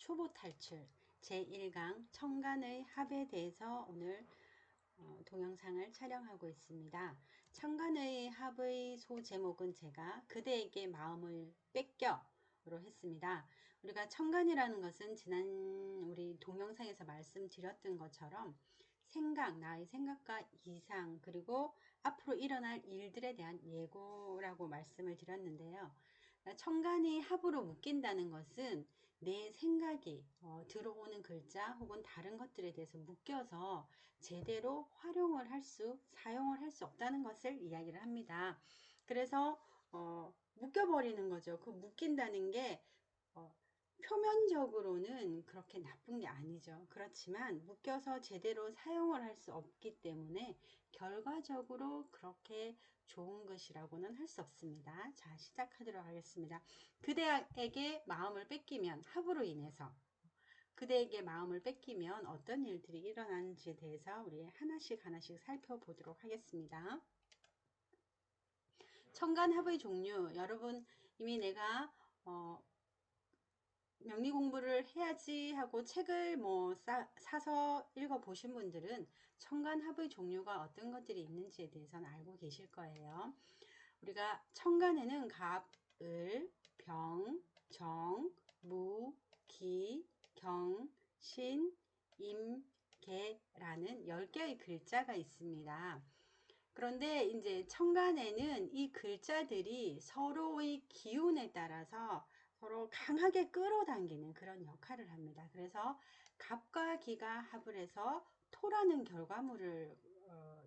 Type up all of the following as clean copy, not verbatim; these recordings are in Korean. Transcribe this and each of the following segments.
초보 탈출 제1강 천간의 합에 대해서 오늘 동영상을 촬영하고 있습니다. 천간의 합의 소제목은 제가 그대에게 마음을 뺏겨 로 했습니다. 우리가 천간이라는 것은 지난 우리 동영상에서 말씀드렸던 것처럼 나의 생각과 이상 그리고 앞으로 일어날 일들에 대한 예고라고 말씀을 드렸는데요. 천간이 합으로 묶인다는 것은 내 생각이 들어오는 글자 혹은 다른 것들에 대해서 묶여서 제대로 사용을 할 수 없다는 것을 이야기를 합니다. 그래서 묶여버리는 거죠. 그 묶인다는 게 표면적으로는 그렇게 나쁜 게 아니죠. 그렇지만 묶여서 제대로 사용을 할 수 없기 때문에 결과적으로 그렇게 좋은 것이라고는 할 수 없습니다. 자, 시작하도록 하겠습니다. 그대에게 마음을 뺏기면 합으로 인해서 그대에게 마음을 뺏기면 어떤 일들이 일어나는지에 대해서 우리 하나씩 살펴보도록 하겠습니다. 천간합의 종류, 여러분 이미 내가 명리 공부를 해야지 하고 책을 사서 읽어 보신 분들은 천간합의 종류가 어떤 것들이 있는지에 대해서는 알고 계실 거예요. 우리가 천간에는 갑, 을, 병, 정, 무, 기, 경, 신, 임, 개라는 10개의 글자가 있습니다. 그런데 이제 천간에는 이 글자들이 서로의 기운에 따라서 서로 강하게 끌어당기는 그런 역할을 합니다. 그래서 갑과 기가 합을 해서 토라는 결과물을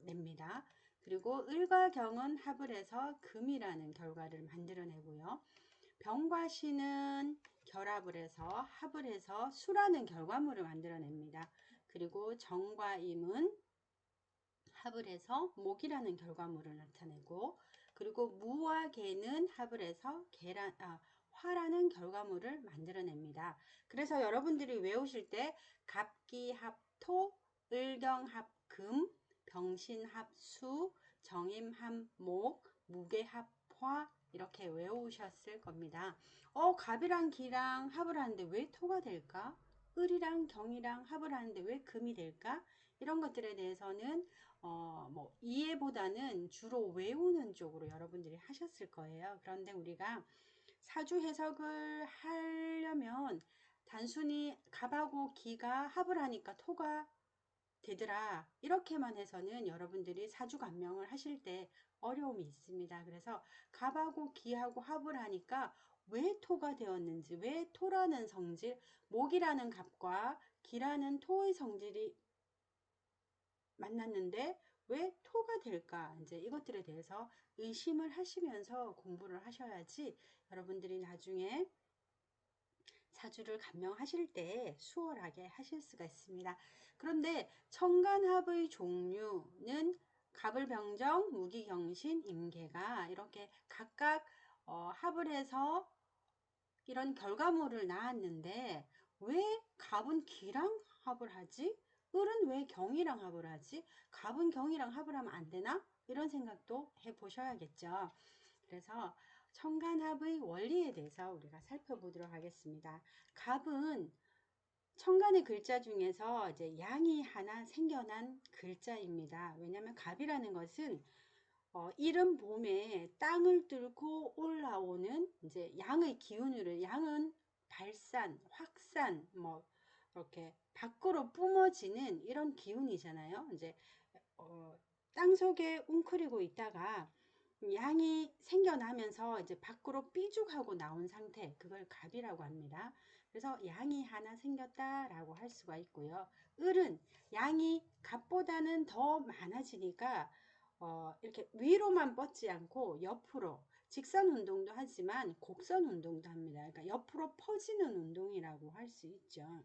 냅니다. 그리고 을과 경은 합을 해서 금이라는 결과를 만들어내고요. 병과 신은 결합을 해서 합을 해서 수라는 결과물을 만들어냅니다. 그리고 정과 임은 합을 해서 목이라는 결과물을 나타내고, 그리고 무와 개는 합을 해서 화라는 결과물을 만들어냅니다. 그래서 여러분들이 외우실 때 갑기합토, 을경합금, 병신합수, 정임합목, 무게합화 이렇게 외우셨을 겁니다. 갑이랑 기랑 합을 하는데 왜 토가 될까? 을이랑 경이랑 합을 하는데 왜 금이 될까? 이런 것들에 대해서는 이해보다는 주로 외우는 쪽으로 여러분들이 하셨을 거예요. 그런데 우리가 사주 해석을 하려면 단순히 갑하고 기가 합을 하니까 토가 되더라 이렇게만 해서는 여러분들이 사주 감명을 하실 때 어려움이 있습니다. 그래서 갑하고 기하고 합을 하니까 왜 토가 되었는지, 왜 토라는 성질, 목이라는 갑과 기라는 토의 성질이 만났는데 왜 토가 될까? 이제 이것들에 대해서 의심을 하시면서 공부를 하셔야지 여러분들이 나중에 사주를 감명하실 때 수월하게 하실 수가 있습니다. 그런데 천간합의 종류는 갑을병정, 무기경신, 임계가 이렇게 각각 합을 해서 이런 결과물을 낳았는데 왜 갑은 기랑 합을 하지? 을은 왜 경이랑 합을 하지? 갑은 경이랑 합을 하면 안 되나? 이런 생각도 해 보셔야겠죠. 그래서 천간합의 원리에 대해서 우리가 살펴보도록 하겠습니다. 갑은 천간의 글자 중에서 이제 양이 하나 생겨난 글자입니다. 왜냐하면 갑이라는 것은 이른 봄에 땅을 뚫고 올라오는 이제 양의 기운으로, 양은 발산, 확산, 이렇게 밖으로 뿜어지는 이런 기운이잖아요. 이제 땅 속에 웅크리고 있다가 양이 생겨나면서 이제 밖으로 삐죽하고 나온 상태, 그걸 갑이라고 합니다. 그래서 양이 하나 생겼다라고 할 수가 있고요. 을은 양이 갑보다는 더 많아지니까 이렇게 위로만 뻗지 않고 옆으로 직선 운동도 하지만 곡선 운동도 합니다. 그러니까 옆으로 퍼지는 운동이라고 할 수 있죠.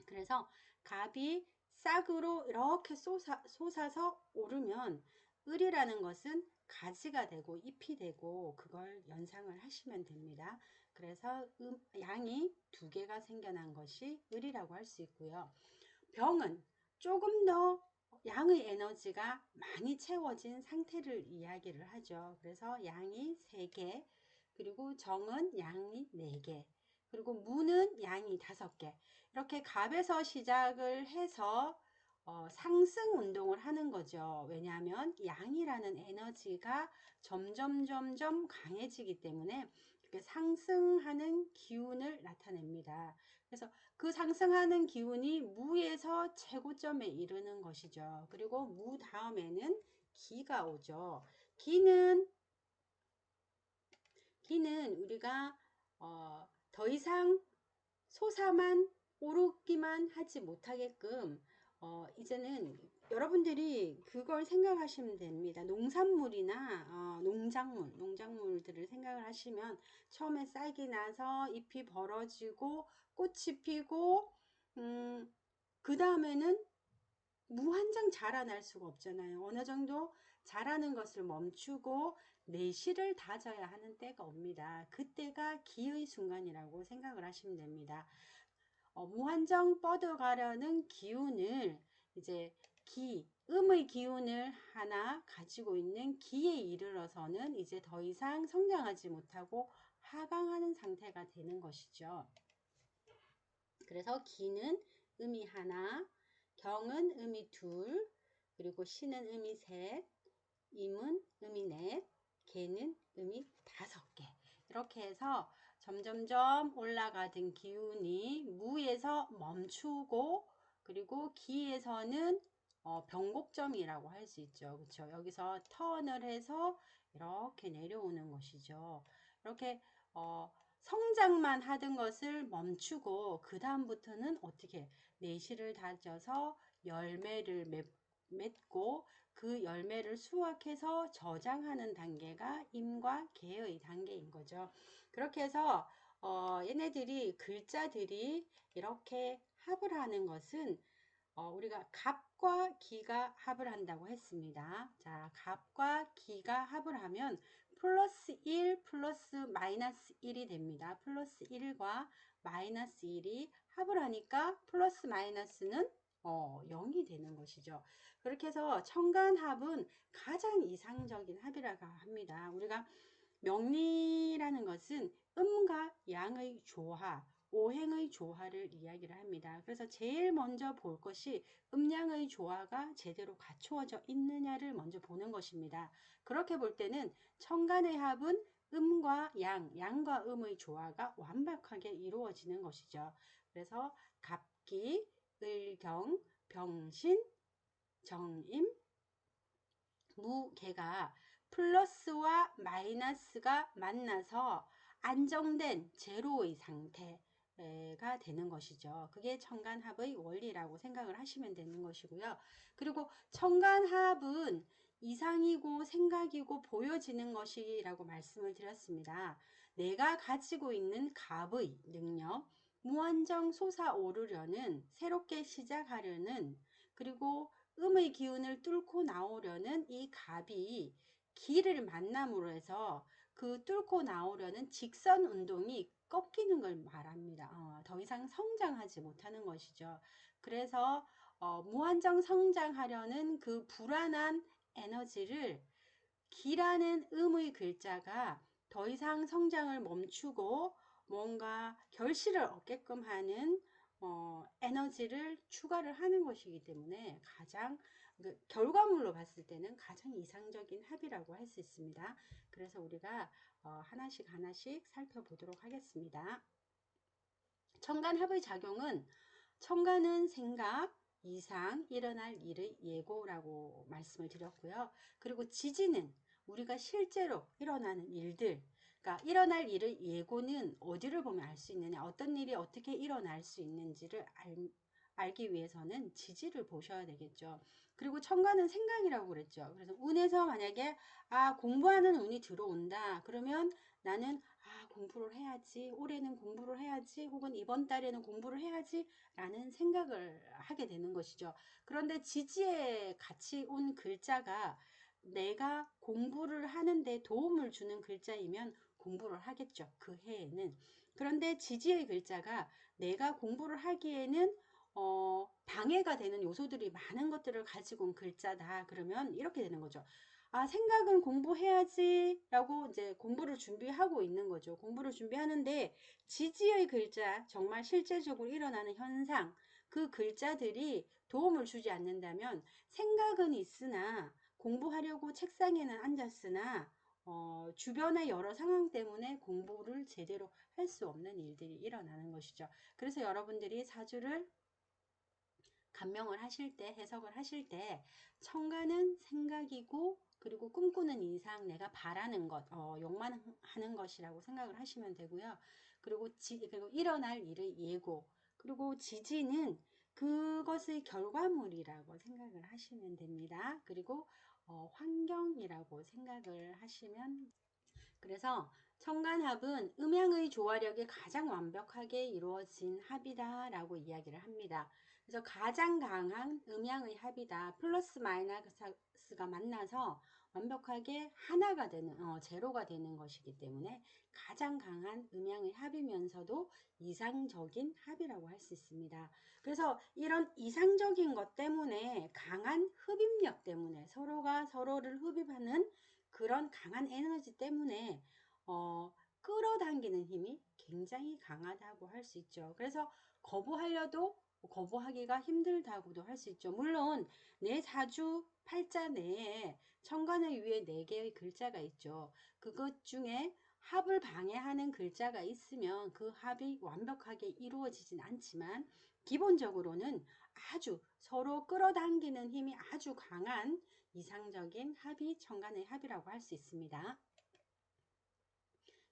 그래서 갑이 싹으로 이렇게 솟아서 오르면 을이라는 것은 가지가 되고 잎이 되고 그걸 연상을 하시면 됩니다. 그래서 양이 두 개가 생겨난 것이 을이라고 할 수 있고요. 병은 조금 더 양의 에너지가 많이 채워진 상태를 이야기를 하죠. 그래서 양이 3개, 그리고 정은 양이 4개, 그리고 무는 양이 5개. 이렇게 갑에서 시작을 해서 상승 운동을 하는 거죠. 왜냐하면 양이라는 에너지가 점점 강해지기 때문에 이렇게 상승하는 기운을 나타냅니다. 그래서 그 상승하는 기운이 무에서 최고점에 이르는 것이죠. 그리고 무 다음에는 기가 오죠. 기는 우리가 더 이상 솟아만 오르기만 하지 못하게끔 이제는 여러분들이 그걸 생각하시면 됩니다. 농산물이나 농작물들을 생각을 하시면 처음에 싹이 나서 잎이 벌어지고 꽃이 피고 그 다음에는 무한정 자라날 수가 없잖아요. 어느 정도 자라는 것을 멈추고 내실을 다져야 하는 때가 옵니다. 그때가 기의 순간이라고 생각을 하시면 됩니다. 무한정 뻗어가려는 기운을 이제 음의 기운을 하나 가지고 있는 기에 이르러서는 이제 더 이상 성장하지 못하고 하강하는 상태가 되는 것이죠. 그래서 기는 음이 하나, 경은 음이 둘, 그리고 신은 음이 셋, 임은 음이 넷, 개는 음이 5개. 이렇게 해서 점점점 올라가던 기운이 무에서 멈추고 그리고 기에서는 변곡점이라고 할 수 있죠. 그렇죠? 여기서 턴을 해서 이렇게 내려오는 것이죠. 이렇게 성장만 하던 것을 멈추고 그 다음부터는 어떻게 내실을 다져서 열매를 맺고 그 열매를 수확해서 저장하는 단계가 임과 개의 단계인 거죠. 그렇게 해서 얘네들이 글자들이 이렇게 합을 하는 것은 우리가 갑과 기가 합을 한다고 했습니다. 자, 갑과 기가 합을 하면 플러스 1 플러스 마이너스 1이 됩니다. 플러스 1과 마이너스 1이 합을 하니까 플러스 마이너스는 0이 되는 것이죠. 그렇게 해서 청간합은 가장 이상적인 합이라고 합니다. 우리가 명리라는 것은 음과 양의 조화, 오행의 조화를 이야기를 합니다. 그래서 제일 먼저 볼 것이 음양의 조화가 제대로 갖추어져 있느냐를 먼저 보는 것입니다. 그렇게 볼 때는 청간의 합은 음과 양과 음의 조화가 완벽하게 이루어지는 것이죠. 그래서 갑기, 을경, 병신, 정임, 무게가 플러스와 마이너스가 만나서 안정된 제로의 상태가 되는 것이죠. 그게 청간합의 원리라고 생각을 하시면 되는 것이고요. 그리고 청간합은 이상이고 생각이고 보여지는 것이라고 말씀을 드렸습니다. 내가 가지고 있는 갑의 능력, 무한정 솟아오르려는, 새롭게 시작하려는, 그리고 음의 기운을 뚫고 나오려는 이 갑이 기를 만남으로 해서 그 뚫고 나오려는 직선 운동이 꺾이는 걸 말합니다. 더 이상 성장하지 못하는 것이죠. 그래서 무한정 성장하려는 그 불안한 에너지를 기라는 음의 글자가 더 이상 성장을 멈추고 뭔가 결실을 얻게끔 하는 에너지를 추가를 하는 것이기 때문에 가장 결과물로 봤을 때는 가장 이상적인 합이라고 할 수 있습니다. 그래서 우리가 하나씩 하나씩 살펴보도록 하겠습니다. 청간합의 작용은 청간은 생각, 이상, 일어날 일의 예고라고 말씀을 드렸고요. 그리고 지지는 우리가 실제로 일어나는 일들, 그러니까 일어날 일의 예고는 어디를 보면 알 수 있느냐, 어떤 일이 어떻게 일어날 수 있는지를 알기 위해서는 지지를 보셔야 되겠죠. 그리고 청간은 생각이라고 그랬죠. 그래서 운에서 만약에 공부하는 운이 들어온다. 그러면 나는 공부를 해야지, 올해는 공부를 해야지, 혹은 이번 달에는 공부를 해야지 라는 생각을 하게 되는 것이죠. 그런데 지지에 같이 온 글자가 내가 공부를 하는데 도움을 주는 글자이면 공부를 하겠죠. 그 해에는. 그런데 지지의 글자가 내가 공부를 하기에는 방해가 되는 요소들이 많은 것들을 가지고 온 글자다. 그러면 이렇게 되는 거죠. 생각은 공부해야지 라고 이제 공부를 준비하고 있는 거죠. 공부를 준비하는데 지지의 글자, 정말 실제적으로 일어나는 현상, 그 글자들이 도움을 주지 않는다면 생각은 있으나 공부하려고 책상에는 앉았으나 주변의 여러 상황 때문에 공부를 제대로 할 수 없는 일들이 일어나는 것이죠. 그래서 여러분들이 사주를 감명을 하실 때, 해석을 하실 때 청가는 생각이고 그리고 꿈꾸는 이상 내가 바라는 것, 욕망하는 것이라고 생각을 하시면 되고요. 그리고 일어날 일의 예고, 그리고 지지는 그것의 결과물이라고 생각을 하시면 됩니다. 그리고 환경이라고 생각을 하시면, 그래서 청간합은 음양의 조화력이 가장 완벽하게 이루어진 합이다 라고 이야기를 합니다. 그래서 가장 강한 음양의 합이다. 플러스 마이너스가 만나서 완벽하게 하나가 되는, 제로가 되는 것이기 때문에 가장 강한 음양의 합이면서도 이상적인 합이라고 할 수 있습니다. 그래서 이런 이상적인 것 때문에, 강한 흡입력 때문에, 서로가 서로를 흡입하는 그런 강한 에너지 때문에 끌어당기는 힘이 굉장히 강하다고 할 수 있죠. 그래서 거부하려도 거부하기가 힘들다고도 할 수 있죠. 물론 내 사주 팔자 내에 천간의 위에 4개의 글자가 있죠. 그것 중에 합을 방해하는 글자가 있으면 그 합이 완벽하게 이루어지진 않지만 기본적으로는 아주 서로 끌어당기는 힘이 아주 강한 이상적인 합이 천간의 합이라고 할 수 있습니다.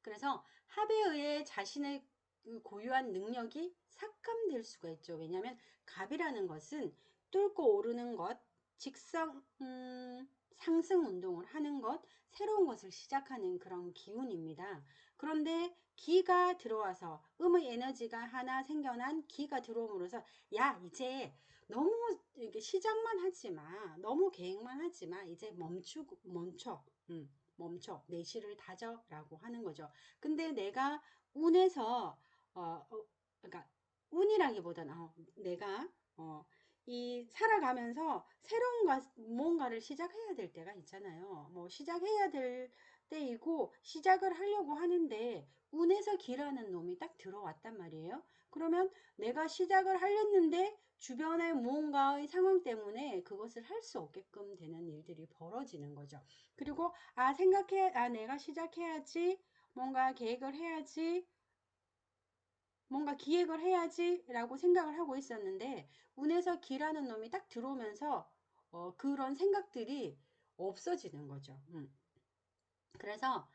그래서 합에 의해 자신의 그 고유한 능력이 삭감될 수가 있죠. 왜냐하면 갑이라는 것은 뚫고 오르는 것, 직성 상승 운동을 하는 것, 새로운 것을 시작하는 그런 기운입니다. 그런데 기가 들어와서 음의 에너지가 하나 생겨난 기가 들어옴으로써 야 이제 너무 이렇게 시작만 하지 마, 너무 계획만 하지 마, 이제 멈춰 내실을 다져라고 하는 거죠. 근데 내가 운에서 그러니까 운이라기보다는 내가 이 살아가면서 새로운 무언가를 시작해야 될 때가 있잖아요. 뭐 시작해야 될 때이고 시작을 하려고 하는데 운에서 기라는 놈이 딱 들어왔단 말이에요. 그러면 내가 시작을 하려는데 주변의 무언가의 상황 때문에 그것을 할 수 없게끔 되는 일들이 벌어지는 거죠. 그리고 내가 시작해야지, 뭔가 계획을 해야지, 뭔가 기획을 해야지 라고 생각을 하고 있었는데 운에서 기라는 놈이 딱 들어오면서 그런 생각들이 없어지는 거죠. 그래서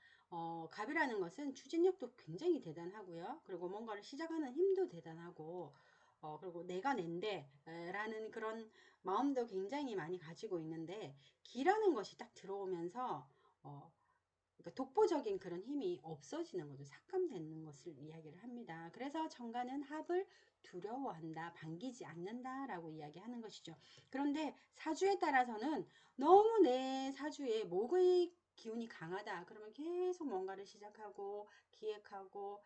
갑이라는 것은 추진력도 굉장히 대단하고요. 그리고 뭔가를 시작하는 힘도 대단하고 그리고 내가 낸데 라는 그런 마음도 굉장히 많이 가지고 있는데 기라는 것이 딱 들어오면서 그러니까 독보적인 그런 힘이 없어지는 거죠. 삭감되는 것을 이야기를 합니다. 그래서 천간은 합을 두려워한다, 반기지 않는다라고 이야기하는 것이죠. 그런데 사주에 따라서는 너무 내 사주에 목의 기운이 강하다. 그러면 계속 뭔가를 시작하고 기획하고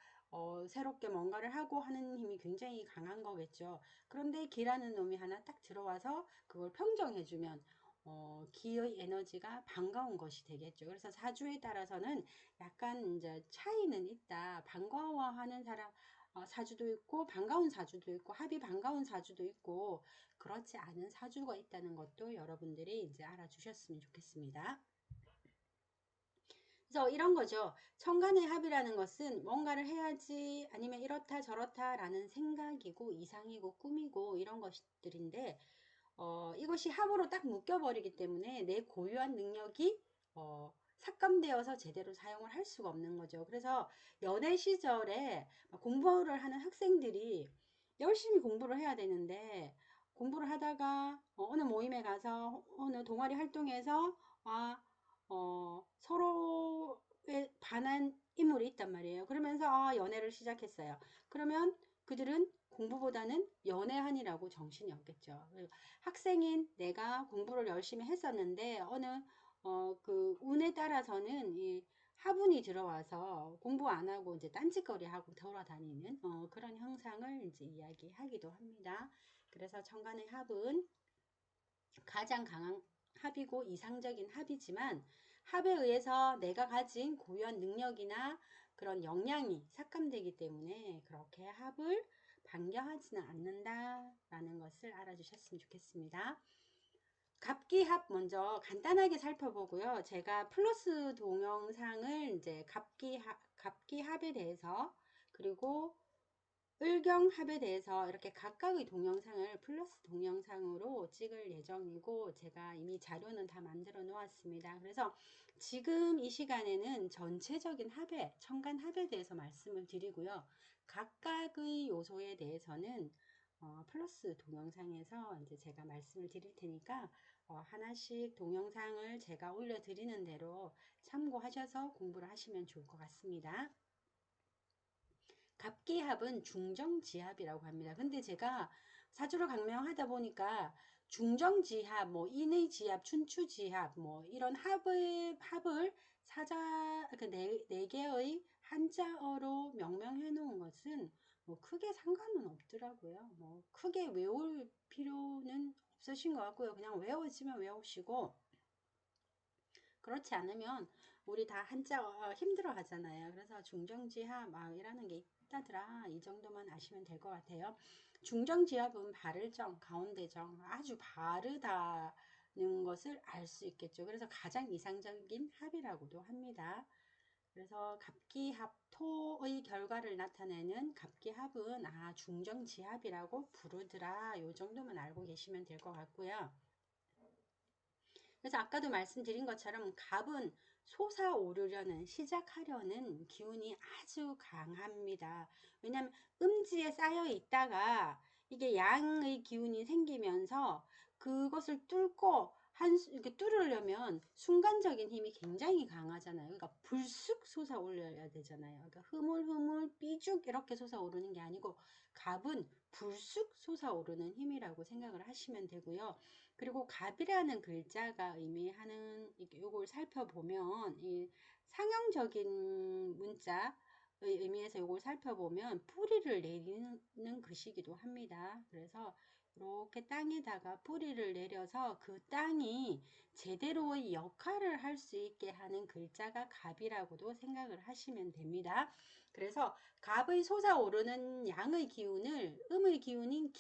새롭게 뭔가를 하고 하는 힘이 굉장히 강한 거겠죠. 그런데 기라는 놈이 하나 딱 들어와서 그걸 평정해주면 기의 에너지가 반가운 것이 되겠죠. 그래서 사주에 따라서는 약간 이제 차이는 있다. 반가워하는 사람 사주도 있고 반가운 사주도 있고 합이 반가운 사주도 있고 그렇지 않은 사주가 있다는 것도 여러분들이 이제 알아주셨으면 좋겠습니다. 그래서 이런 거죠. 천간의 합이라는 것은 뭔가를 해야지 아니면 이렇다 저렇다 라는 생각이고 이상이고 꿈이고 이런 것들인데 이것이 합으로 딱 묶여버리기 때문에 내 고유한 능력이 삭감되어서 제대로 사용을 할 수가 없는 거죠. 그래서 연애 시절에 공부를 하는 학생들이 열심히 공부를 해야 되는데 공부를 하다가 어느 모임에 가서 어느 동아리 활동에서 서로에 반한 인물이 있단 말이에요. 그러면서 연애를 시작했어요. 그러면 그들은 공부보다는 연애한이라고 정신이 없겠죠. 학생인 내가 공부를 열심히 했었는데 어느 그 운에 따라서는 이 화분이 들어와서 공부 안 하고 이제 딴짓거리 하고 돌아다니는 그런 형상을 이제 이야기하기도 합니다. 그래서 천간의 합은 가장 강한 합이고 이상적인 합이지만 합에 의해서 내가 가진 고유한 능력이나 그런 역량이 삭감되기 때문에 그렇게 합을 반겨하지는 않는다라는 것을 알아주셨으면 좋겠습니다. 갑기합 먼저 간단하게 살펴보고요. 제가 플러스 동영상을 이제 갑기합에 대해서 그리고 을경합에 대해서 이렇게 각각의 동영상을 플러스 동영상으로 찍을 예정이고 제가 이미 자료는 다 만들어 놓았습니다. 그래서 지금 이 시간에는 전체적인 합의 천간합에 대해서 말씀을 드리고요. 각각의 요소에 대해서는 플러스 동영상에서 이제 제가 말씀을 드릴 테니까 하나씩 동영상을 제가 올려드리는 대로 참고하셔서 공부를 하시면 좋을 것 같습니다. 갑기합은 중정지합이라고 합니다. 근데 제가 사주를 강명하다 보니까 중정지합, 뭐 인의지합, 춘추지합, 뭐 이런 합을 사자 네 개의 한자어로 명명해 놓은 것은 뭐 크게 상관은 없더라고요. 뭐 크게 외울 필요는 없으신 것 같고요. 그냥 외워지면 외우시고 그렇지 않으면 우리 다 한자 힘들어 하잖아요. 그래서 중정지합 이라는 게 있다더라. 이 정도만 아시면 될 것 같아요. 중정지합은 바를정, 가운데정 아주 바르다는 것을 알 수 있겠죠. 그래서 가장 이상적인 합이라고도 합니다. 그래서 갑기합 토의 결과를 나타내는 갑기합은 중정지합이라고 부르더라. 요 정도만 알고 계시면 될 것 같고요. 그래서 아까도 말씀드린 것처럼 갑은 솟아오르려는 시작하려는 기운이 아주 강합니다. 왜냐하면 음지에 쌓여 있다가 이게 양의 기운이 생기면서 그것을 뚫고 이렇게 뚫으려면 순간적인 힘이 굉장히 강하잖아요. 그러니까 불쑥 솟아올려야 되잖아요. 그러니까 흐물흐물 삐죽 이렇게 솟아오르는 게 아니고 갑은 불쑥 솟아오르는 힘이라고 생각을 하시면 되고요. 그리고 갑이라는 글자가 의미하는 요걸 살펴보면 이 상형적인 문자의 의미에서 요걸 살펴보면 뿌리를 내리는 글씨이기도 합니다. 그래서 이렇게 땅에다가 뿌리를 내려서 그 땅이 제대로의 역할을 할 수 있게 하는 글자가 갑이라고도 생각을 하시면 됩니다. 그래서 갑의 솟아오르는 양의 기운을 음의 기운인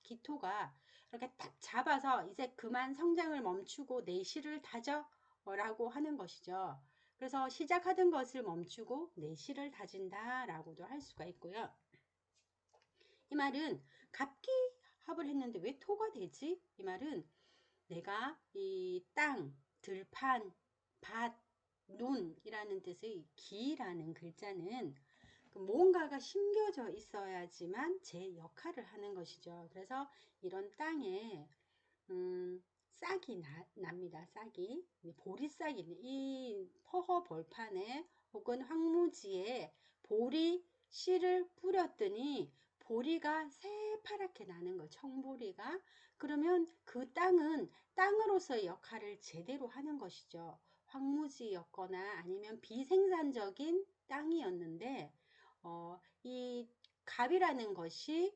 기토가 이렇게 딱 잡아서 이제 그만 성장을 멈추고 내실을 다져 라고 하는 것이죠. 그래서 시작하던 것을 멈추고 내실을 다진다 라고도 할 수가 있고요. 이 말은 갑기합을 했는데 왜 토가 되지? 이 말은 내가 이 땅, 들판, 밭, 논이라는 뜻의 기라는 글자는 뭔가가 심겨져 있어야지만 제 역할을 하는 것이죠. 그래서 이런 땅에 싹이 납니다. 싹이 보리싹이 이 퍼허 벌판에 혹은 황무지에 보리 씨를 뿌렸더니 보리가 새파랗게 나는 거 청보리가 그러면 그 땅은 땅으로서의 역할을 제대로 하는 것이죠. 황무지였거나 아니면 비생산적인 땅이었는데 이 갑이라는 것이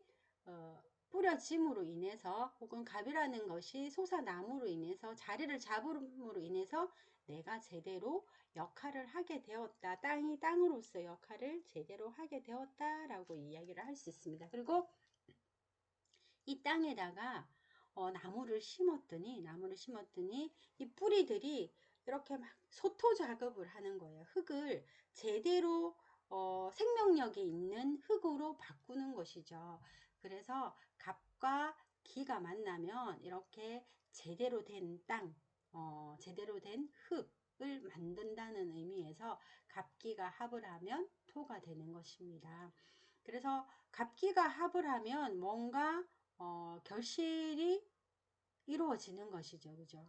뿌려짐으로 인해서 혹은 갑이라는 것이 솟아남으로 인해서 자리를 잡음으로 인해서 내가 제대로 역할을 하게 되었다. 땅이 땅으로서 역할을 제대로 하게 되었다라고 이야기를 할 수 있습니다. 그리고 이 땅에다가 나무를 심었더니 이 뿌리들이 이렇게 막 소토 작업을 하는 거예요. 흙을 제대로 생명력이 있는 흙으로 바꾸는 것이죠. 그래서 갑과 기가 만나면 이렇게 제대로 된 땅, 제대로 된 흙을 만든다는 의미에서 갑기가 합을 하면 토가 되는 것입니다. 그래서 갑기가 합을 하면 뭔가 결실이 이루어지는 것이죠. 그죠?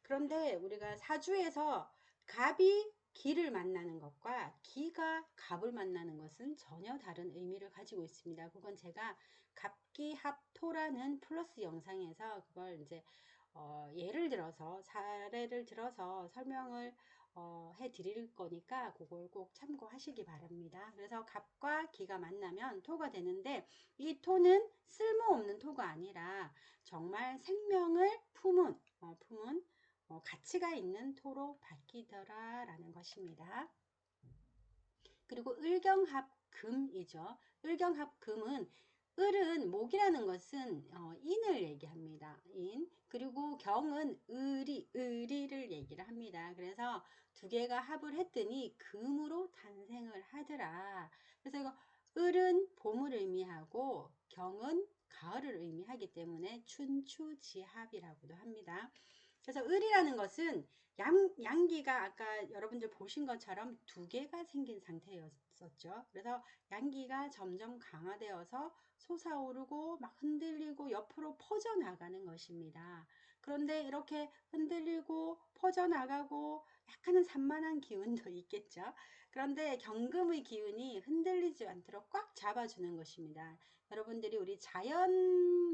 그런데 우리가 사주에서 갑이 기를 만나는 것과 기가 갑을 만나는 것은 전혀 다른 의미를 가지고 있습니다. 그건 제가 갑기합토라는 플러스 영상에서 그걸 이제 예를 들어서 사례를 들어서 설명을 해 드릴 거니까 그걸 꼭 참고하시기 바랍니다. 그래서 갑과 기가 만나면 토가 되는데 이 토는 쓸모없는 토가 아니라 정말 생명을 품은 품은 가치가 있는 토로 바뀌더라 라는 것입니다. 그리고 을경합금이죠. 을경합금은 을은 목이라는 것은 인을 얘기합니다. 인. 그리고 경은 의리를 얘기를 합니다. 그래서 두 개가 합을 했더니 금으로 탄생을 하더라. 그래서 이거 을은 봄을 의미하고 경은 가을을 의미하기 때문에 춘추지합이라고도 합니다. 그래서 을이라는 것은 양기가 아까 여러분들 보신 것처럼 두 개가 생긴 상태였었죠. 그래서 양기가 점점 강화되어서 솟아오르고 막 흔들리고 옆으로 퍼져나가는 것입니다. 그런데 이렇게 흔들리고 퍼져나가고 약간은 산만한 기운도 있겠죠. 그런데 경금의 기운이 흔들리지 않도록 꽉 잡아주는 것입니다. 여러분들이 우리 자연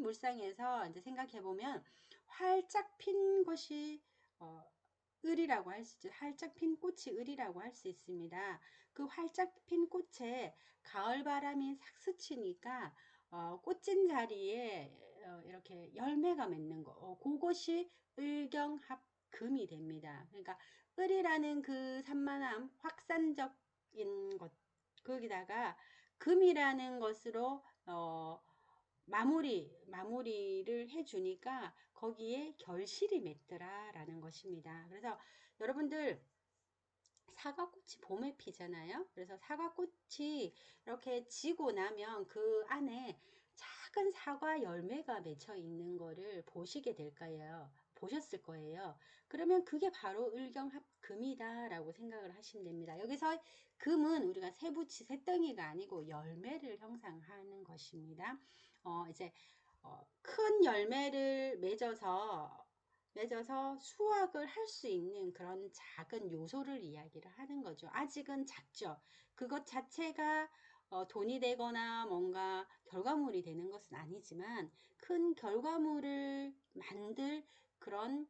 물상에서 이제 생각해 보면 활짝 핀 것이 을이라고 할 수 있죠. 활짝 핀 꽃이 을이라고 할 수 있습니다. 그 활짝 핀 꽃에 가을 바람이 싹 스치니까 꽃진 자리에 이렇게 열매가 맺는 거, 그것이 을경합금이 됩니다. 그러니까 을이라는 그 산만함, 확산적인 것, 거기다가 금이라는 것으로 마무리를 해주니까 거기에 결실이 맺더라 라는 것입니다. 그래서 여러분들 사과꽃이 봄에 피잖아요. 그래서 사과꽃이 이렇게 지고 나면 그 안에 작은 사과 열매가 맺혀 있는 거를 보시게 될 거예요. 보셨을 거예요. 그러면 그게 바로 을경합금이다 라고 생각을 하시면 됩니다. 여기서 금은 우리가 세부치 새덩이가 아니고 열매를 형상하는 것입니다. 이제 큰 열매를 맺어서 수확을 할 수 있는 그런 작은 요소를 이야기를 하는 거죠. 아직은 작죠. 그것 자체가 돈이 되거나 뭔가 결과물이 되는 것은 아니지만 큰 결과물을 만들 그런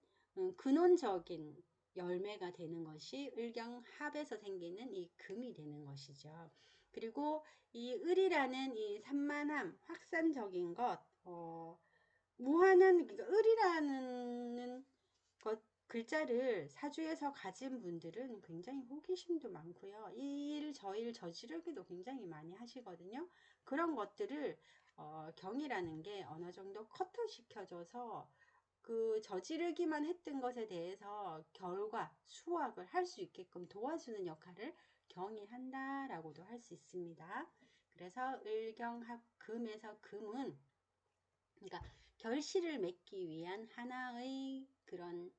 근원적인 열매가 되는 것이 을경합에서 생기는 이 금이 되는 것이죠. 그리고 이 을이라는 이 산만함, 확산적인 것, 무한한, 그러니까 을이라는 것, 글자를 사주에서 가진 분들은 굉장히 호기심도 많고요. 이 일, 저 일 저지르기도 굉장히 많이 하시거든요. 그런 것들을 경이라는 게 어느 정도 커터 시켜줘서 그 저지르기만 했던 것에 대해서 결과, 수확을 할 수 있게끔 도와주는 역할을 경이 한다라고도 할 수 있습니다. 그래서 을경합금에서 금은 그러니까 결실을 맺기 위한 하나의 그런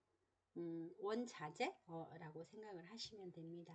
원자재라고 생각을 하시면 됩니다.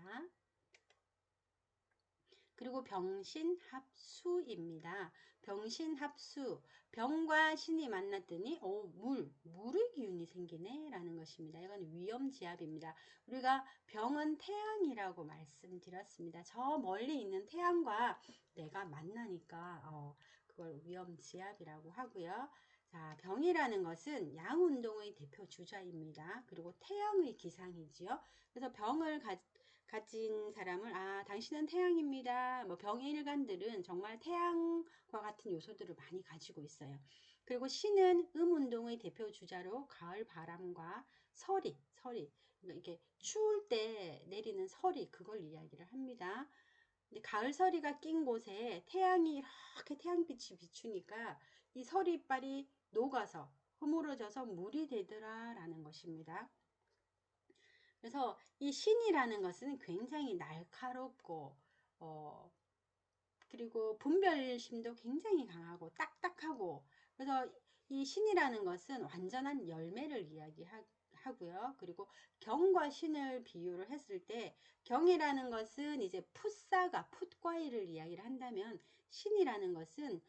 그리고 병신합수입니다. 병신합수, 병과 신이 만났더니 물의 기운이 생기네 라는 것입니다. 이건 위험지압입니다. 우리가 병은 태양이라고 말씀드렸습니다. 저 멀리 있는 태양과 내가 만나니까 그걸 위험지압이라고 하고요. 자, 병이라는 것은 양운동의 대표 주자입니다. 그리고 태양의 기상이지요. 그래서 병을 가진 사람을 당신은 태양입니다. 뭐 병의 일간들은 정말 태양과 같은 요소들을 많이 가지고 있어요. 그리고 신은 음운동의 대표 주자로 가을 바람과 서리 그러니까 이게 추울 때 내리는 서리 그걸 이야기를 합니다. 근데 가을 서리가 낀 곳에 태양이 이렇게 태양빛이 비추니까 이 서리빨이 녹아서 흐물어져서 물이 되더라 라는 것입니다. 그래서 이 신이라는 것은 굉장히 날카롭고 그리고 분별심도 굉장히 강하고 딱딱하고 그래서 이 신이라는 것은 완전한 열매를 이야기하고요. 그리고 경과 신을 비유를 했을 때 경이라는 것은 이제 풋과일을 이야기를 한다면 신이라는 것은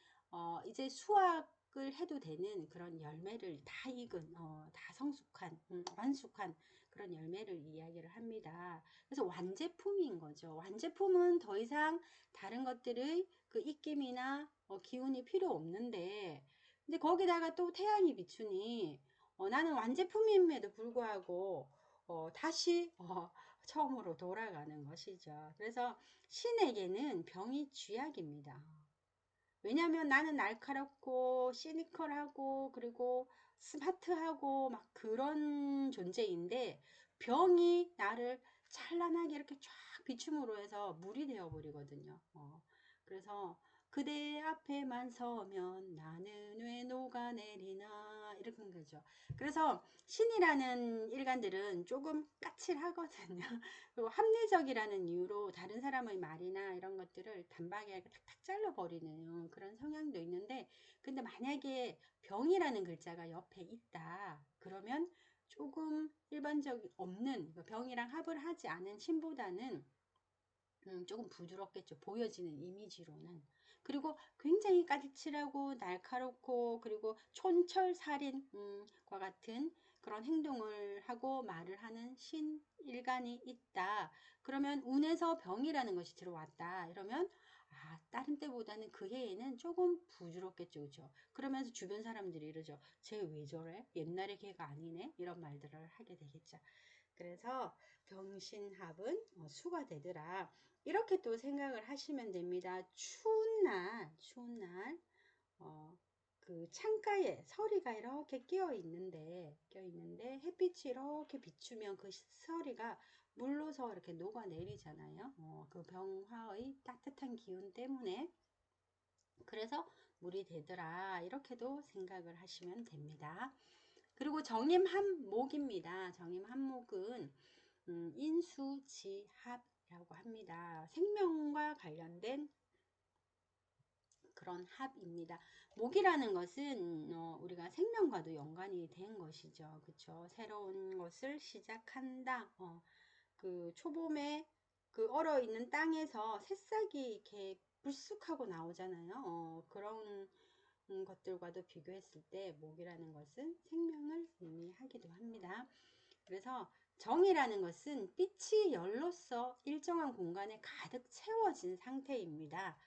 이제 수확을 해도 되는 그런 열매를 다 익은 다 성숙한 완숙한 그런 열매를 이야기를 합니다. 그래서 완제품인 거죠. 완제품은 더 이상 다른 것들의 그 입김이나 기운이 필요 없는데 근데 거기다가 또 태양이 비추니 나는 완제품임에도 불구하고 다시 처음으로 돌아가는 것이죠. 그래서 신에게는 병이 쥐약입니다. 왜냐하면 나는 날카롭고 시니컬하고 그리고 스마트하고 막 그런 존재인데 병이 나를 찬란하게 이렇게 쫙 비춤으로 해서 물이 되어 버리거든요. 그래서 그대 앞에만 서면 나는 왜 녹아내리나 이렇게 거죠. 그래서 신이라는 일간들은 조금 까칠하거든요. 그리고 합리적이라는 이유로 다른 사람의 말이나 이런 것들을 단박에 탁탁 잘라버리는 그런 성향도 있는데, 근데 만약에 병이라는 글자가 옆에 있다 그러면 조금 일반적인 없는 병이랑 합을 하지 않은 신보다는 조금 부드럽겠죠. 보여지는 이미지로는. 그리고 굉장히 까칠하고 날카롭고 그리고 촌철살인과 같은 그런 행동을 하고 말을 하는 신일간이 있다. 그러면 운에서 병이라는 것이 들어왔다. 이러면 다른 때보다는 그 해에는 조금 부드럽겠죠. 그죠? 그러면서 주변 사람들이 이러죠. 쟤 왜 저래? 옛날의 걔가 아니네? 이런 말들을 하게 되겠죠. 그래서 병신합은 수가 되더라. 이렇게 또 생각을 하시면 됩니다. 추운 날, 그 창가에 서리가 이렇게 끼어 있는데 햇빛이 이렇게 비추면 그 서리가 물로서 이렇게 녹아내리잖아요. 그 병화의 따뜻한 기운 때문에. 그래서 물이 되더라. 이렇게도 생각을 하시면 됩니다. 그리고 정임한목입니다. 정임한목은 인수지합이라고 합니다. 생명과 관련된 그런 합입니다. 목이라는 것은 우리가 생명과도 연관이 된 것이죠. 그쵸? 새로운 것을 시작한다. 그 초봄에 그 얼어 있는 땅에서 새싹이 이렇게 불쑥하고 나오잖아요. 그런 것들과도 비교했을 때 목이라는 것은 생명을 의미하기도 합니다. 그래서 정이라는 것은 빛이 열로서 일정한 공간에 가득 채워진 상태입니다.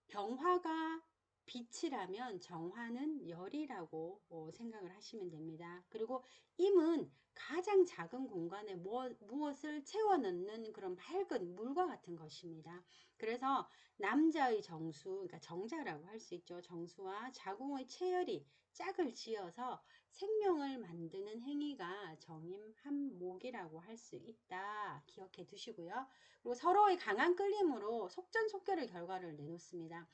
병화가 빛이라면 정화는 열이라고 생각을 하시면 됩니다. 그리고 임은 가장 작은 공간에 무엇을 채워 넣는 그런 맑은 물과 같은 것입니다. 그래서 남자의 정수, 그러니까 정자라고 할 수 있죠. 정수와 자궁의 체열이 짝을 지어서 생명을 만드는 행위가 정임한목이라고 할 수 있다. 기억해 두시고요. 그리고 서로의 강한 끌림으로 속전속결의 결과를 내놓습니다.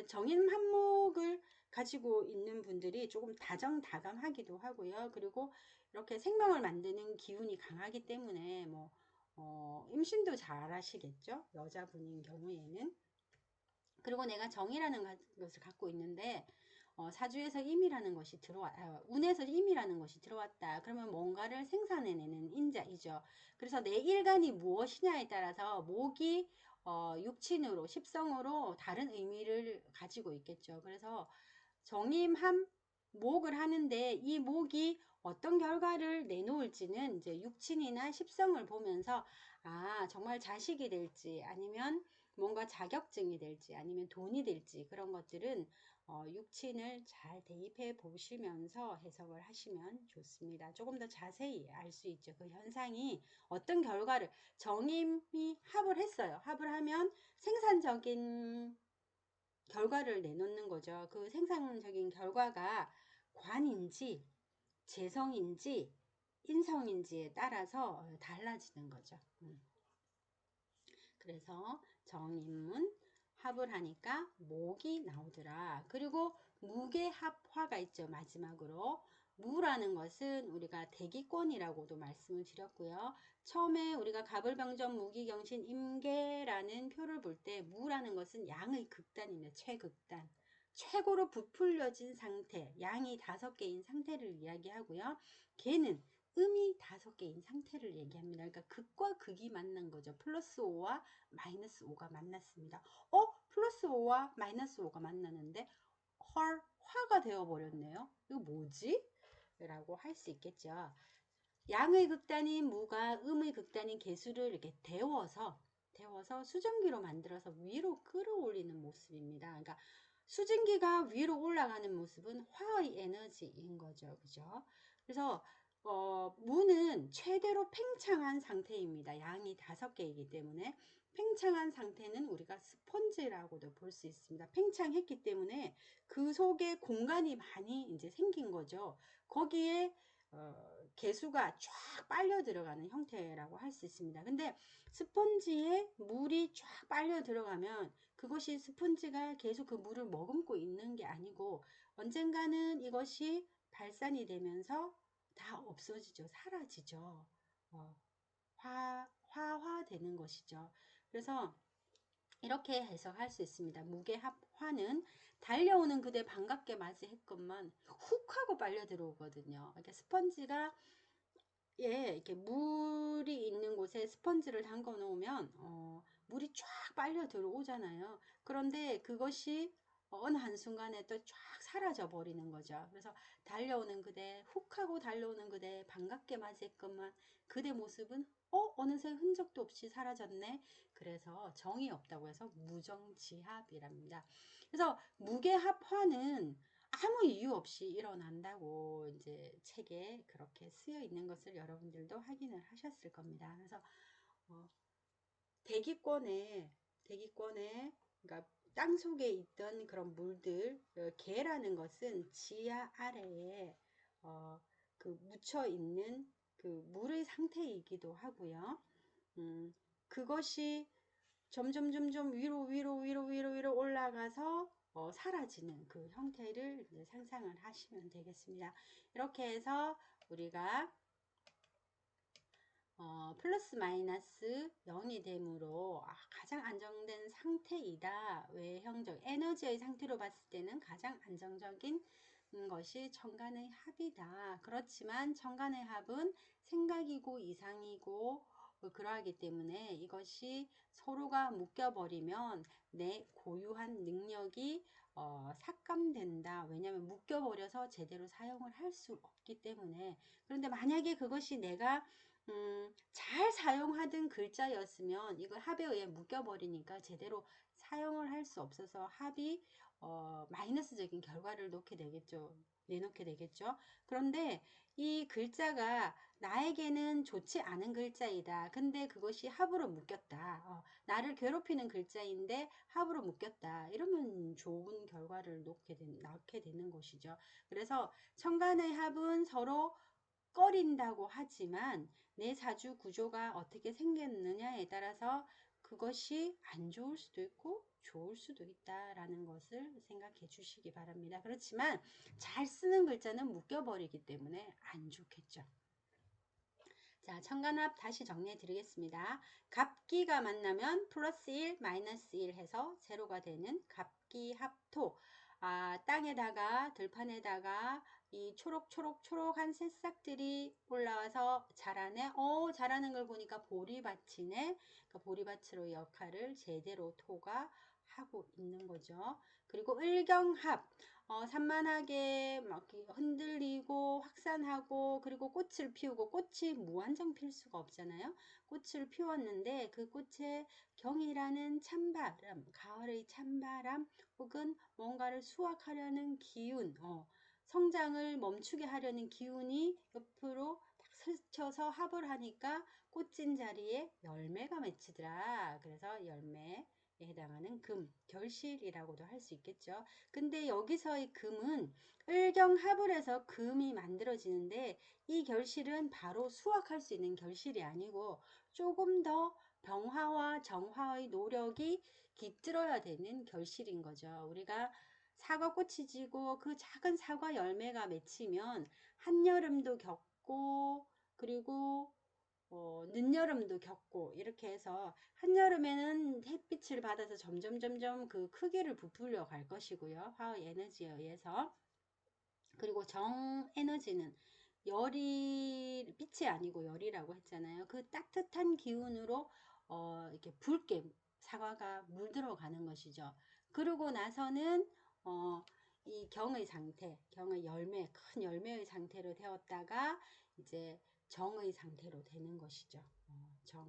정임한목을 가지고 있는 분들이 조금 다정다감하기도 하고요. 그리고 이렇게 생명을 만드는 기운이 강하기 때문에 임신도 잘 하시겠죠. 여자분인 경우에는. 그리고 내가 정이라는 것을 갖고 있는데 사주에서 임이라는 것이 운에서 임이라는 것이 들어왔다. 그러면 뭔가를 생산해내는 인자이죠. 그래서 내 일간이 무엇이냐에 따라서 목이 육친으로 십성으로 다른 의미를 가지고 있겠죠. 그래서 정임한 목을 하는데 이 목이 어떤 결과를 내놓을지는 이제 육친이나 십성을 보면서 정말 자식이 될지 아니면 뭔가 자격증이 될지 아니면 돈이 될지 그런 것들은 육친을 잘 대입해 보시면서 해석을 하시면 좋습니다. 조금 더 자세히 알 수 있죠. 그 현상이 어떤 결과를 정임이 합을 했어요. 합을 하면 생산적인 결과를 내놓는 거죠. 그 생산적인 결과가 관인지 재성인지 인성인지에 따라서 달라지는 거죠. 그래서 정인문 합을 하니까 목이 나오더라. 그리고 무게합화가 있죠. 마지막으로 무라는 것은 우리가 대기권이라고도 말씀을 드렸고요. 처음에 우리가 갑을병전 무기경신 임계라는 표를 볼 때 무라는 것은 양의 극단입니다. 최극단. 최고로 부풀려진 상태, 양이 5개인 상태를 이야기하고요. 개는 음이 5개인 상태를 얘기합니다. 그러니까 극과 극이 만난 거죠. 플러스 5와 마이너스 5가 만났습니다. 플러스 5와 마이너스 5가 만나는데 헐, 화가 되어 버렸네요. 이거 뭐지? 라고 할 수 있겠죠. 양의 극단인 무가 음의 극단인 개수를 이렇게 데워서 수증기로 만들어서 위로 끌어올리는 모습입니다. 그러니까 수증기가 위로 올라가는 모습은 화의 에너지인 거죠. 그죠? 그래서 무는 최대로 팽창한 상태입니다. 양이 5개이기 때문에 팽창한 상태는 우리가 스펀지라고도 볼 수 있습니다. 팽창했기 때문에 그 속에 공간이 많이 이제 생긴 거죠. 거기에 개수가 쫙 빨려 들어가는 형태라고 할 수 있습니다. 근데 스펀지에 물이 쫙 빨려 들어가면 그것이 스펀지가 계속 그 물을 머금고 있는 게 아니고 언젠가는 이것이 발산이 되면서 다 없어지죠. 사라지죠. 화화되는 것이죠. 그래서 이렇게 해석할 수 있습니다. 무게합화는 달려오는 그대 반갑게 맞이했건만 훅 하고 빨려 들어오거든요. 이렇게 스펀지가 이렇게 물이 있는 곳에 스펀지를 담궈 놓으면 물이 쫙 빨려 들어오잖아요. 그런데 그것이 어느 한순간에 또 쫙 사라져 버리는 거죠. 그래서 달려오는 그대, 훅 하고 달려오는 그대 반갑게 맞이했건만 그대 모습은 어느새 흔적도 없이 사라졌네. 그래서 정이 없다고 해서 무정지합이랍니다. 그래서 무게합화는 아무 이유 없이 일어난다고 이제 책에 그렇게 쓰여 있는 것을 여러분들도 확인을 하셨을 겁니다. 그래서 대기권에 그러니까 땅 속에 있던 그런 물들, 개라는 것은 지하 아래에 그 묻혀 있는 그 물의 상태이기도 하고요. 그것이 점점 위로 올라가서 사라지는 그 형태를 이제 상상을 하시면 되겠습니다. 이렇게 해서 우리가 플러스 마이너스 0이 되므로 가장 안정된 상태이다. 외형적 에너지의 상태로 봤을 때는 가장 안정적인 것이 천간의 합이다. 그렇지만 천간의 합은 생각이고 이상이고 그러하기 때문에 이것이 서로가 묶여버리면 내 고유한 능력이 삭감된다. 왜냐하면 묶여버려서 제대로 사용을 할 수 없기 때문에. 그런데 만약에 그것이 내가 잘 사용하던 글자였으면 이걸 합에 의해 묶여버리니까 제대로 사용을 할 수 없어서 합이 마이너스적인 결과를 내놓게 되겠죠. 그런데 이 글자가 나에게는 좋지 않은 글자이다. 근데 그것이 합으로 묶였다. 나를 괴롭히는 글자인데 합으로 묶였다. 이러면 좋은 결과를 낳게 되는 것이죠. 그래서 천간의 합은 서로 꺼린다고 하지만 내 사주 구조가 어떻게 생겼느냐에 따라서 그것이 안 좋을 수도 있고 좋을 수도 있다라는 것을 생각해 주시기 바랍니다. 그렇지만 잘 쓰는 글자는 묶여버리기 때문에 안 좋겠죠. 자, 천간합 다시 정리해 드리겠습니다. 갑기가 만나면 플러스 1, 마이너스 1 해서 제로가 되는 갑기합토. 땅에다가 들판에다가 이 초록초록한 새싹들이 올라와서 자라네. 자라는 걸 보니까 보리밭이네. 그러니까 보리밭으로 역할을 제대로 토가 하고 있는 거죠. 그리고 을경합. 산만하게 막 흔들리고 확산하고 그리고 꽃을 피우고 꽃이 무한정 필 수가 없잖아요. 꽃을 피웠는데 그 꽃에 경이라는 찬바람, 가을의 찬바람 혹은 뭔가를 수확하려는 기운, 성장을 멈추게 하려는 기운이 옆으로 딱 스쳐서 합을 하니까 꽃진 자리에 열매가 맺히더라. 그래서 열매 해당하는 금, 결실이라고도 할 수 있겠죠. 근데 여기서의 금은 을경합을 해서 금이 만들어지는데 이 결실은 바로 수확할 수 있는 결실이 아니고 조금 더 병화와 정화의 노력이 깃들어야 되는 결실인 거죠. 우리가 사과꽃이 지고 그 작은 사과 열매가 맺히면 한여름도 겪고 그리고 늦여름도 겪고 이렇게 해서 한여름에는 햇빛을 받아서 점점 그 크기를 부풀려 갈 것이고요. 화의 에너지에 의해서. 그리고 정 에너지는 열이 빛이 아니고 열이라고 했잖아요. 그 따뜻한 기운으로 이렇게 붉게 사과가 물들어 가는 것이죠. 그러고 나서는 이 경의 상태, 경의 열매, 큰 열매의 상태로 되었다가 이제 정의 상태로 되는 것이죠.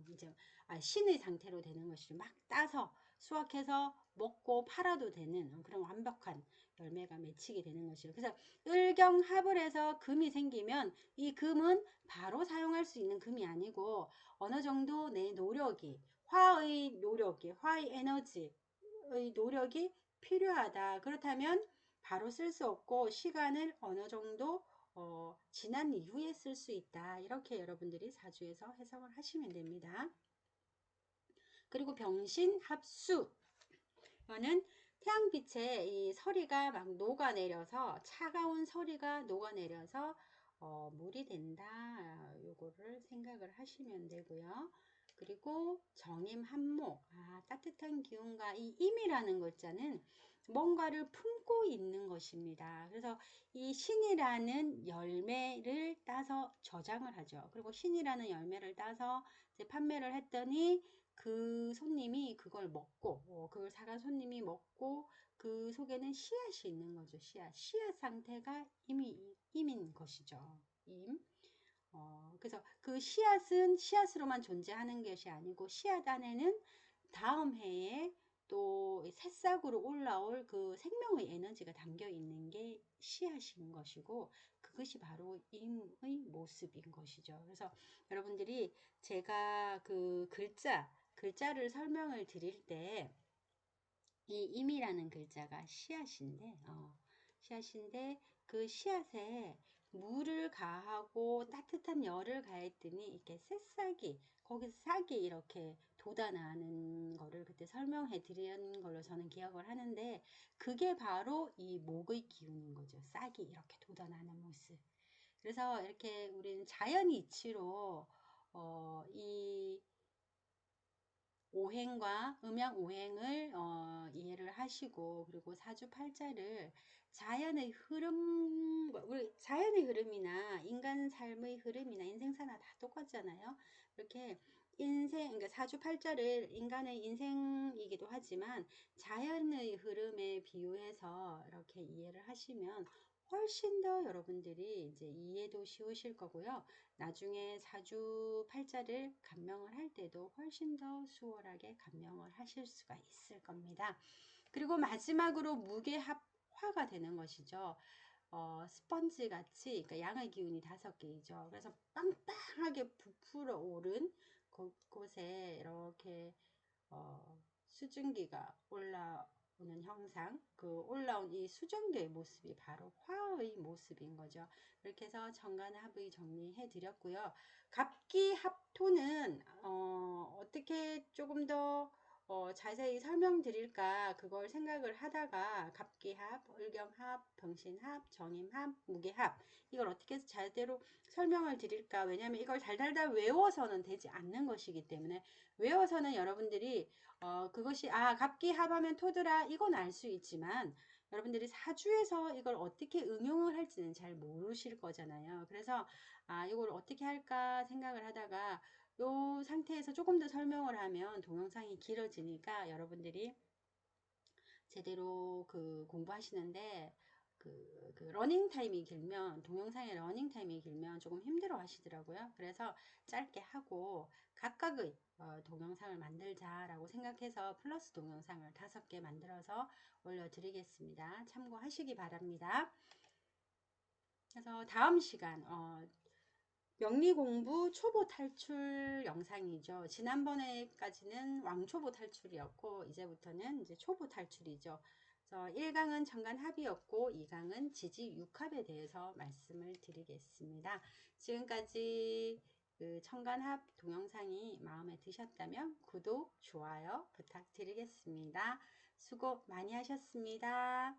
이제 신의 상태로 되는 것이죠. 막 따서 수확해서 먹고 팔아도 되는 그런 완벽한 열매가 맺히게 되는 것이죠. 그래서 을경합을 해서 금이 생기면 이 금은 바로 사용할 수 있는 금이 아니고 어느 정도 내 노력이 화의 노력이, 화의 에너지의 노력이 필요하다. 그렇다면 바로 쓸 수 없고 시간을 어느 정도 지난 이후에 쓸 수 있다. 이렇게 여러분들이 사주에서 해석을 하시면 됩니다. 그리고 병신 합수. 이거는 태양빛에 이 서리가 막 녹아내려서 차가운 서리가 녹아내려서 물이 된다. 요거를 생각을 하시면 되고요. 그리고 정임 한목, 따뜻한 기운과 이 임이라는 글자는 뭔가를 품고 있는 것입니다. 그래서 이 신이라는 열매를 따서 저장을 하죠. 그리고 신이라는 열매를 따서 이제 판매를 했더니 그 손님이 그걸 먹고 그걸 사간 손님이 먹고 그 속에는 씨앗이 있는 거죠. 씨앗 상태가 임인 것이죠. 그래서 그 씨앗은 씨앗으로만 존재하는 것이 아니고 씨앗 안에는 다음 해에 또 새싹으로 올라올 그 생명의 에너지가 담겨 있는 게 씨앗인 것이고 그것이 바로 임의 모습인 것이죠. 그래서 여러분들이 제가 그 글자를 설명을 드릴 때 이 임이라는 글자가 씨앗인데 그 씨앗에 물을 가하고 따뜻한 열을 가했더니 이렇게 새싹이 거기서 싹이 이렇게 돋아나는 거를 그때 설명해 드린 걸로 저는 기억을 하는데 그게 바로 이 목의 기운인 거죠. 싹이 이렇게 돋아나는 모습. 그래서 이렇게 우리는 자연 이치로 이 오행과 음양 오행을 이해를 하시고 그리고 사주팔자를 자연의 흐름, 우리 자연의 흐름이나 인간 삶의 흐름이나 인생사나 다 똑같잖아요. 이렇게 그러니까 사주팔자를 인간의 인생이기도 하지만 자연의 흐름에 비유해서 이렇게 이해를 하시면 훨씬 더 여러분들이 이제 이해도 쉬우실 거고요. 나중에 사주팔자를 감명을 할 때도 훨씬 더 수월하게 감명을 하실 수가 있을 겁니다. 그리고 마지막으로 무게합화가 되는 것이죠. 스펀지 같이 그러니까 양의 기운이 5개이죠. 그래서 빵빵하게 부풀어 오른 곳에 이렇게 수증기가 올라오는 형상, 그 올라온 이 수증기의 모습이 바로 화의 모습인 거죠. 이렇게 해서 정관합의 정리해 드렸고요. 갑기합토는 어떻게 조금 더 자세히 설명드릴까 그걸 생각을 하다가 갑기합, 을경합, 병신합, 정임합, 무게합 이걸 어떻게 해서 제대로 설명을 드릴까 왜냐하면 이걸 달달달 외워서는 되지 않는 것이기 때문에 외워서는 여러분들이 그것이 갑기합하면 토더라 이건 알 수 있지만 여러분들이 사주에서 이걸 어떻게 응용을 할지는 잘 모르실 거잖아요. 그래서 이걸 어떻게 할까 생각을 하다가 이 상태에서 조금 더 설명을 하면 동영상이 길어지니까 여러분들이 제대로 그 공부하시는데 그 러닝 타임이 길면 동영상의 러닝 타임이 길면 조금 힘들어 하시더라고요. 그래서 짧게 하고 각각의 동영상을 만들자라고 생각해서 플러스 동영상을 5개 만들어서 올려드리겠습니다. 참고하시기 바랍니다. 그래서 다음 시간 명리공부 초보 탈출 영상이죠. 지난번에까지는 왕초보 탈출이었고 이제부터는 이제 초보 탈출이죠. 그래서 1강은 천간합이었고 2강은 지지육합에 대해서 말씀을 드리겠습니다. 지금까지 그 천간합 동영상이 마음에 드셨다면 구독, 좋아요 부탁드리겠습니다. 수고 많이 하셨습니다.